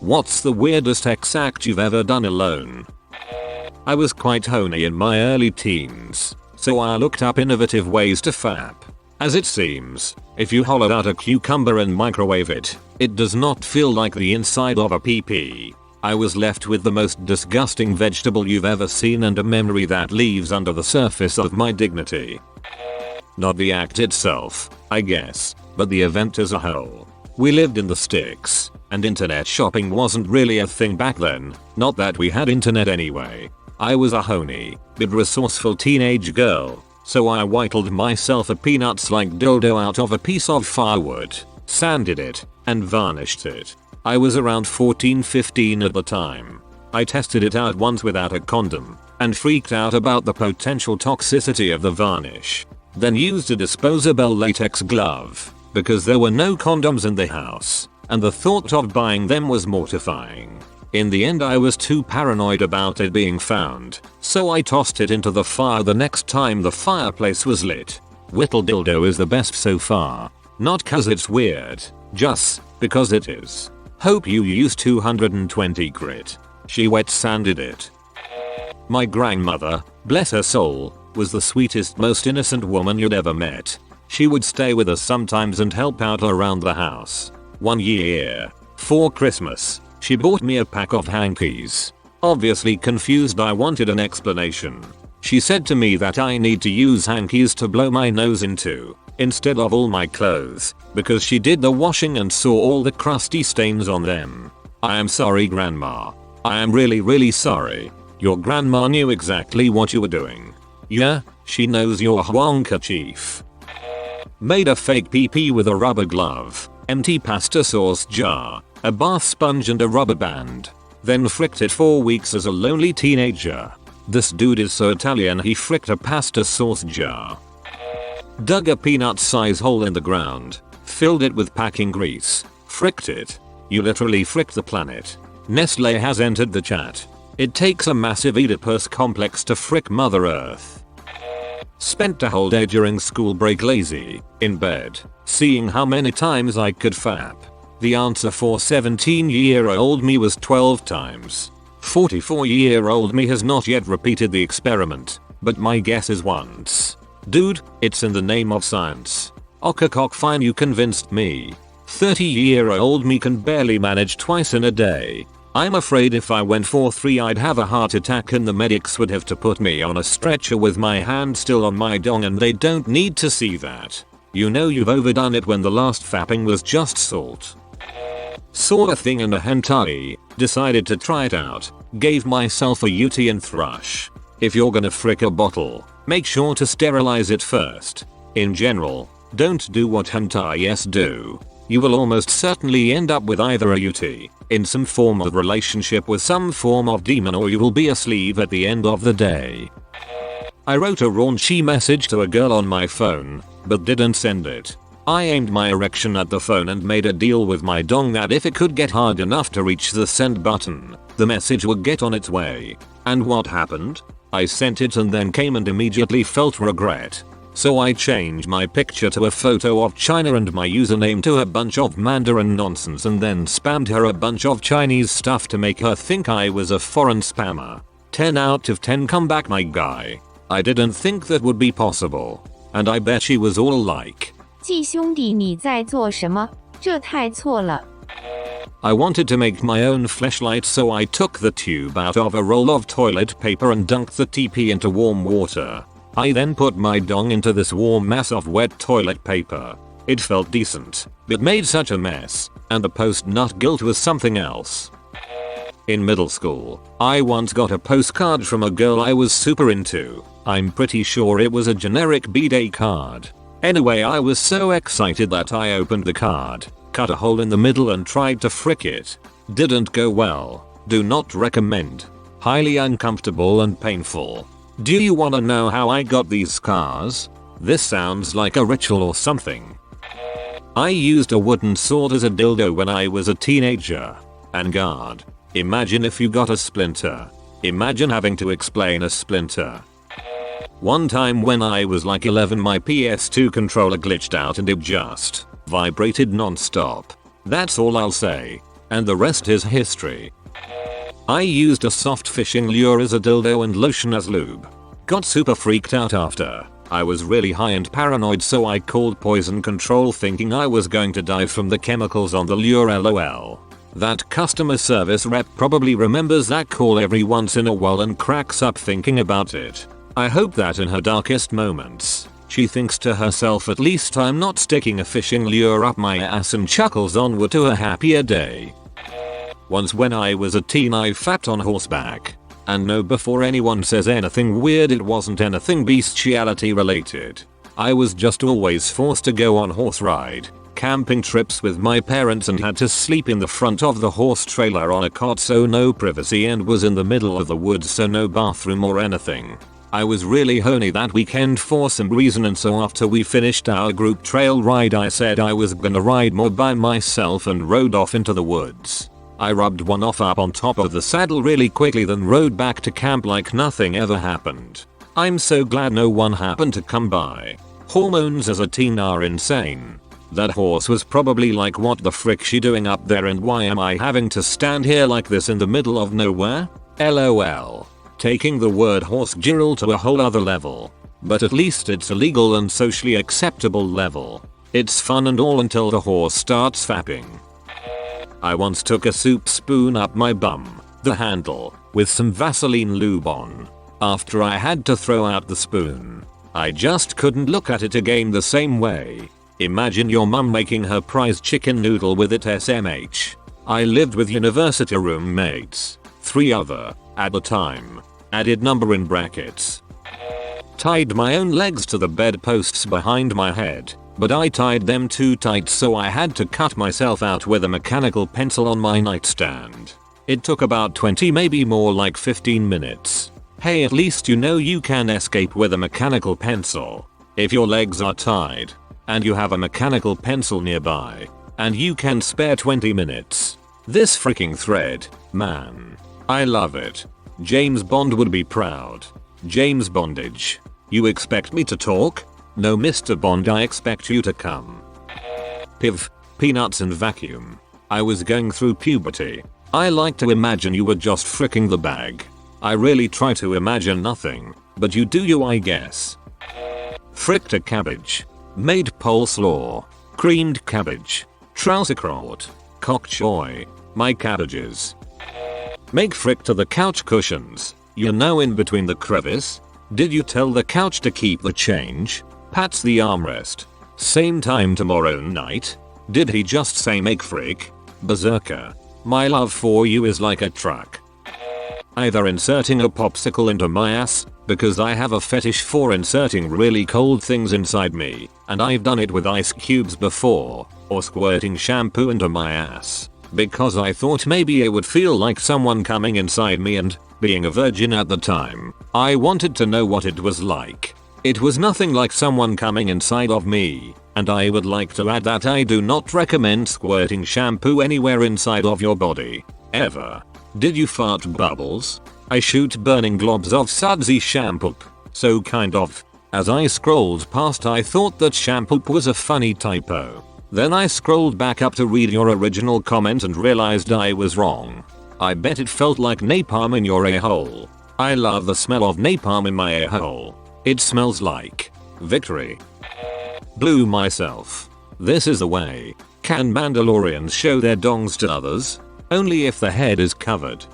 What's the weirdest sex act you've ever done alone? I was quite horny in my early teens, so I looked up innovative ways to fap. As it seems, if you hollow out a cucumber and microwave it, it does not feel like the inside of a pee-pee. I was left with the most disgusting vegetable you've ever seen and a memory that leaves under the surface of my dignity. Not the act itself, I guess, but the event as a whole. We lived in the sticks, and internet shopping wasn't really a thing back then, not that we had internet anyway. I was a horny, but resourceful teenage girl, so I whittled myself a peanuts-like dildo out of a piece of firewood, sanded it, and varnished it. I was around 14-15 at the time. I tested it out once without a condom, and freaked out about the potential toxicity of the varnish. Then used a disposable latex glove, because there were no condoms in the house, and the thought of buying them was mortifying. In the end I was too paranoid about it being found, so I tossed it into the fire the next time the fireplace was lit. Whittle dildo is the best so far. Not cause it's weird, just because it is. Hope you use 220 grit. She wet sanded it. My grandmother, bless her soul, was the sweetest, most innocent woman you'd ever met. She would stay with us sometimes and help out around the house. One year, for Christmas, she bought me a pack of hankies. Obviously confused, I wanted an explanation. She said to me that I need to use hankies to blow my nose into, instead of all my clothes, because she did the washing and saw all the crusty stains on them. I am sorry, Grandma. I am really sorry. Your grandma knew exactly what you were doing. Yeah, she knows you're Wonka chief. Made a fake pee-pee with a rubber glove, empty pasta sauce jar, a bath sponge and a rubber band. Then fricked it for weeks as a lonely teenager. This dude is so Italian, he fricked a pasta sauce jar. Dug a peanut-size hole in the ground, filled it with packing grease, fricked it. You literally fricked the planet. Nestle has entered the chat. It takes a massive Oedipus complex to frick Mother Earth. Spent a whole day during school break lazy, in bed, seeing how many times I could fap. The answer for 17-year-old me was 12 times. 44-year-old me has not yet repeated the experiment, but my guess is once. Dude, it's in the name of science. Okacock, fine, you convinced me. 30-year-old me can barely manage twice in a day. I'm afraid if I went for 3 I'd have a heart attack and the medics would have to put me on a stretcher with my hand still on my dong, and they don't need to see that. You know you've overdone it when the last fapping was just salt. Saw a thing in a hentai, decided to try it out, gave myself a UT and thrush. If you're gonna frick a bottle, make sure to sterilize it first. In general, don't do what hentai do. You will almost certainly end up with either a UT, in some form of relationship with some form of demon, or you will be a sleeve at the end of the day. I wrote a raunchy message to a girl on my phone, but didn't send it. I aimed my erection at the phone and made a deal with my dong that if it could get hard enough to reach the send button, the message would get on its way. And what happened? I sent it and then came and immediately felt regret. So I changed my picture to a photo of China and my username to a bunch of Mandarin nonsense, and then spammed her a bunch of Chinese stuff to make her think I was a foreign spammer. 10 out of 10 comeback, my guy. I didn't think that would be possible. And I bet she was all like, 季兄弟你在做什么？这太错了。 I wanted to make my own fleshlight, so I took the tube out of a roll of toilet paper and dunked the TP into warm water. I then put my dong into this warm mass of wet toilet paper. It felt decent, but made such a mess, and the post-nut guilt was something else. In middle school, I once got a postcard from a girl I was super into. I'm pretty sure it was a generic B-Day card. Anyway, I was so excited that I opened the card, cut a hole in the middle and tried to frick it. Didn't go well. Do not recommend. Highly uncomfortable and painful. Do you wanna know how I got these scars? This sounds like a ritual or something. I used a wooden sword as a dildo when I was a teenager. And God, imagine if you got a splinter. Imagine having to explain a splinter. One time when I was like 11, my PS2 controller glitched out and it just vibrated non-stop. That's all I'll say. And the rest is history. I used a soft fishing lure as a dildo and lotion as lube. Got super freaked out after. I was really high and paranoid, so I called poison control thinking I was going to die from the chemicals on the lure, lol. That customer service rep probably remembers that call every once in a while and cracks up thinking about it. I hope that in her darkest moments, she thinks to herself, at least I'm not sticking a fishing lure up my ass, and chuckles onward to a happier day. Once when I was a teen I fapped on horseback. And no, before anyone says anything weird, it wasn't anything bestiality related. I was just always forced to go on horse ride, camping trips with my parents and had to sleep in the front of the horse trailer on a cot, so no privacy, and was in the middle of the woods, so no bathroom or anything. I was really horny that weekend for some reason, and so after we finished our group trail ride I said I was gonna ride more by myself and rode off into the woods. I rubbed one off up on top of the saddle really quickly, then rode back to camp like nothing ever happened. I'm so glad no one happened to come by. Hormones as a teen are insane. That horse was probably like, what the frick she doing up there, and why am I having to stand here like this in the middle of nowhere? LOL. Taking the word horse girl to a whole other level. But at least it's a legal and socially acceptable level. It's fun and all until the horse starts fapping. I once took a soup spoon up my bum, the handle, with some Vaseline lube on. After I had to throw out the spoon, I just couldn't look at it again the same way. Imagine your mum making her prized chicken noodle with it SMH. I lived with university roommates, 3 other, at the time. Added number in brackets. Tied my own legs to the bedposts behind my head. But I tied them too tight, so I had to cut myself out with a mechanical pencil on my nightstand. It took about 20, maybe more like 15 minutes. Hey, at least you know you can escape with a mechanical pencil. If your legs are tied, and you have a mechanical pencil nearby, and you can spare 20 minutes. This freaking thread, man. I love it. James Bond would be proud. James Bondage. You expect me to talk? No, Mr. Bond, I expect you to come. Piv. Peanuts and vacuum. I was going through puberty. I like to imagine you were just fricking the bag. I really try to imagine nothing, but you do, you, I guess. Fricked a cabbage. Made pole slaw. Creamed cabbage. Trouserkraut. Cock choy. My cabbages. Make frick to the couch cushions. You know, in between the crevice. Did you tell the couch to keep the change? Pats the armrest. Same time tomorrow night? Did he just say make frick? Berserker. My love for you is like a truck. Either inserting a popsicle into my ass, because I have a fetish for inserting really cold things inside me, and I've done it with ice cubes before, or squirting shampoo into my ass, because I thought maybe it would feel like someone coming inside me, and, being a virgin at the time, I wanted to know what it was like. It was nothing like someone coming inside of me, and I would like to add that I do not recommend squirting shampoo anywhere inside of your body. Ever. Did you fart bubbles? I shoot burning globs of sudsy shampoo. So kind of. As I scrolled past I thought that shampoo was a funny typo. Then I scrolled back up to read your original comment and realized I was wrong. I bet it felt like napalm in your a-hole. I love the smell of napalm in my a-hole. It smells like victory. Blew myself. This is the way. Can Mandalorians show their dongs to others? Only if the head is covered.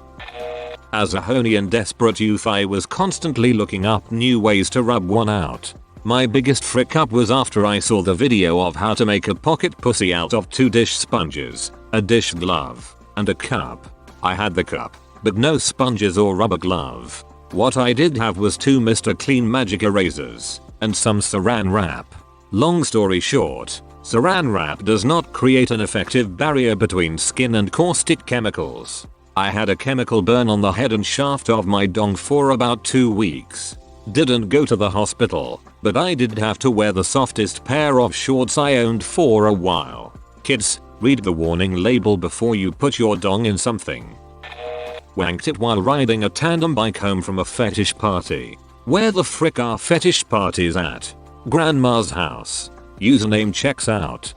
As a horny and desperate youth I was constantly looking up new ways to rub one out. My biggest frick up was after I saw the video of how to make a pocket pussy out of 2 dish sponges, a dish glove, and a cup. I had the cup, but no sponges or rubber glove. What I did have was 2 Mr. Clean Magic erasers, and some saran wrap. Long story short, saran wrap does not create an effective barrier between skin and caustic chemicals. I had a chemical burn on the head and shaft of my dong for about 2 weeks. Didn't go to the hospital, but I did have to wear the softest pair of shorts I owned for a while. Kids, read the warning label before you put your dong in something. Wanked it while riding a tandem bike home from a fetish party. Where the frick are fetish parties at? Grandma's house. Username checks out.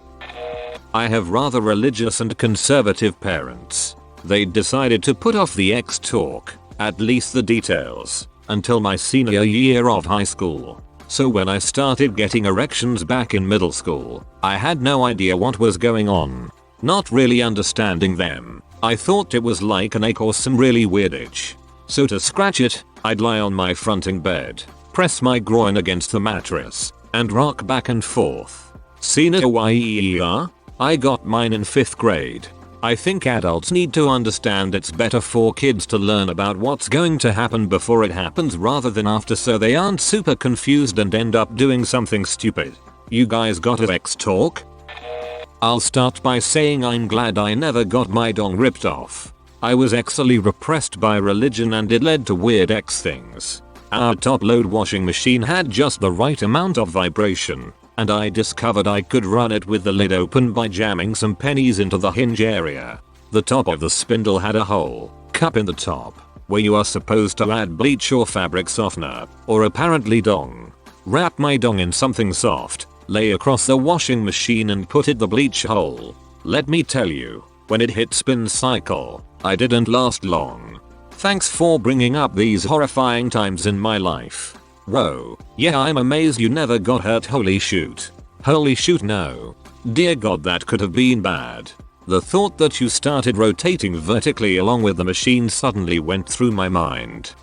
I have rather religious and conservative parents. They decided to put off the X talk, at least the details, until my senior year of high school. So when I started getting erections back in middle school, I had no idea what was going on. Not really understanding them, I thought it was like an ache or some really weird itch. So to scratch it, I'd lie on my fronting bed, press my groin against the mattress, and rock back and forth. Seen it a I got mine in 5th grade. I think adults need to understand it's better for kids to learn about what's going to happen before it happens rather than after, so they aren't super confused and end up doing something stupid. You guys got a X talk? I'll start by saying I'm glad I never got my dong ripped off. I was X-ally repressed by religion and it led to weird X things. Our top load washing machine had just the right amount of vibration, and I discovered I could run it with the lid open by jamming some pennies into the hinge area. The top of the spindle had a hole, cup in the top, where you are supposed to add bleach or fabric softener, or apparently dong. Wrap my dong in something soft, lay across the washing machine and put it the bleach hole. Let me tell you, when it hit spin cycle, I didn't last long. Thanks for bringing up these horrifying times in my life. Whoa, yeah, I'm amazed you never got hurt. Holy shoot. Holy shoot, no. Dear God, that could have been bad. The thought that you started rotating vertically along with the machine suddenly went through my mind.